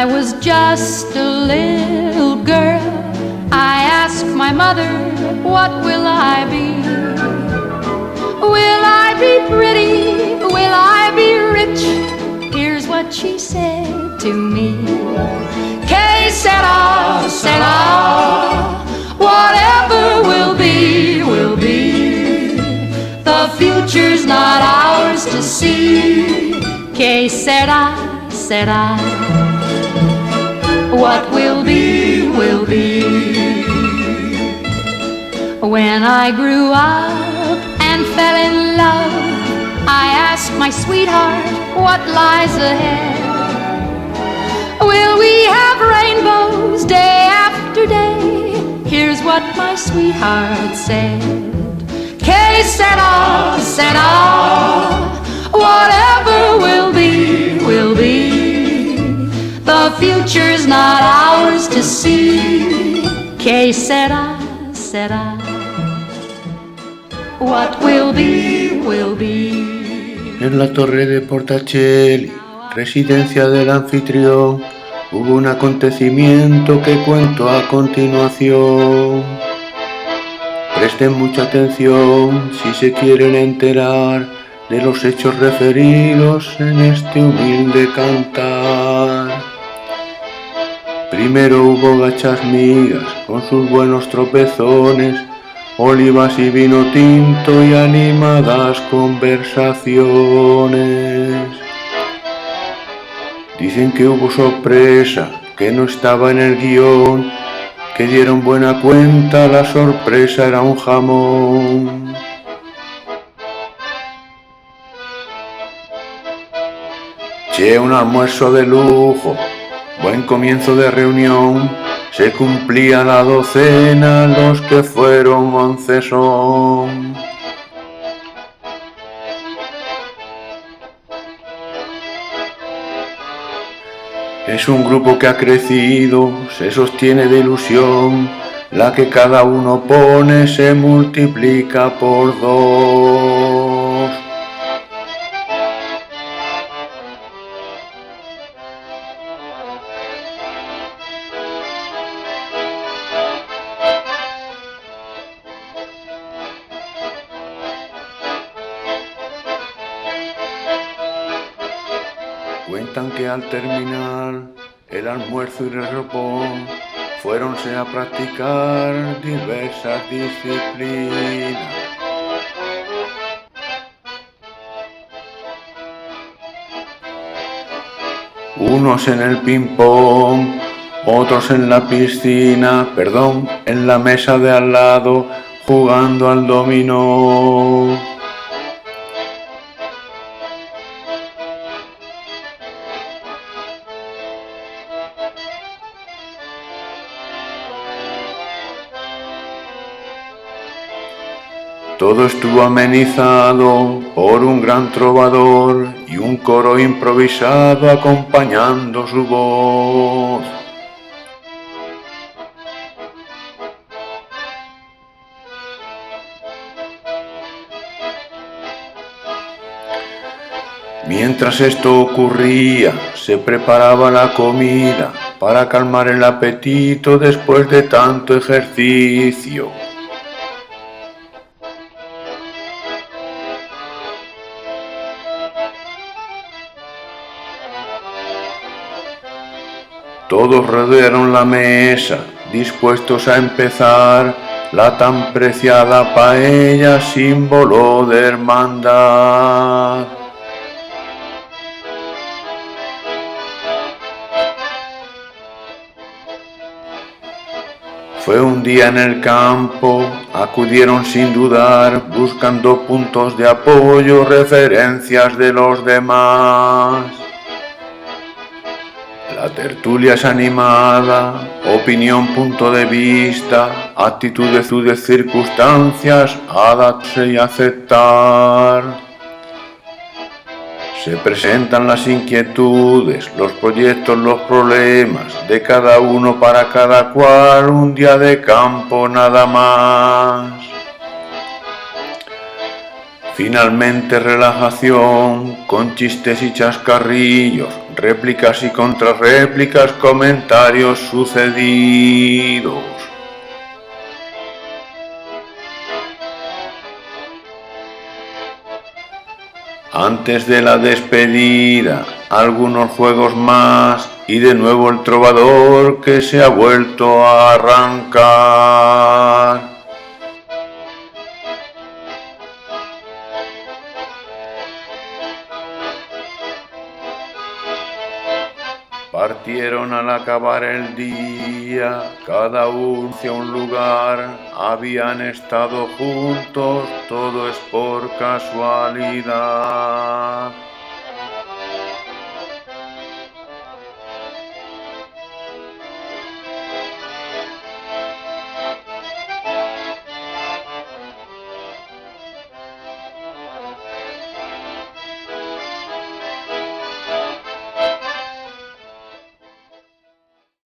I was just a little girl, I asked my mother, what will I be? Will I be pretty? Will I be rich? Here's what she said to me. Que sera, sera, whatever will be, will be. The future's not ours to see. Que sera, sera, what will be, will be. When I grew up and fell in love, I asked my sweetheart what lies ahead. Will we have rainbows day after day? Here's what my sweetheart said. Que sera, sera, whatever will be, will be. The future's not ours to see. Que sera, sera, what will be, will be. En la torre de Portacelli, residencia del anfitrión, hubo un acontecimiento que cuento a continuación. Presten mucha atención si se quieren enterar de los hechos referidos en este humilde cantar. Primero hubo gachas migas con sus buenos tropezones, olivas y vino tinto y animadas conversaciones. Dicen que hubo sorpresa, que no estaba en el guión, que dieron buena cuenta, la sorpresa era un jamón. Che, un almuerzo de lujo, buen comienzo de reunión, se cumplía la docena, los que fueron 11 son. Es un grupo que ha crecido, se sostiene de ilusión, la que cada uno pone se multiplica por 2. Cuentan que al terminar el almuerzo y el ropón, fuéronse a practicar diversas disciplinas. Unos en el ping-pong, otros en la piscina, en la mesa de al lado, jugando al dominó. Todo estuvo amenizado por un gran trovador y un coro improvisado acompañando su voz. Mientras esto ocurría, se preparaba la comida para calmar el apetito después de tanto ejercicio. Todos rodearon la mesa, dispuestos a empezar la tan preciada paella, símbolo de hermandad. Fue un día en el campo, acudieron sin dudar, buscando puntos de apoyo, referencias de los demás. La tertulia es animada, opinión, punto de vista, actitudes, circunstancias, adaptarse y aceptar. Se presentan las inquietudes, los proyectos, los problemas de cada uno para cada cual, un día de campo nada más. Finalmente relajación, con chistes y chascarrillos, réplicas y contrarréplicas, comentarios sucedidos. Antes de la despedida, algunos juegos más y de nuevo el trovador que se ha vuelto a arrancar. Partieron al acabar el día, cada uno hacia un lugar, habían estado juntos, todo es por casualidad.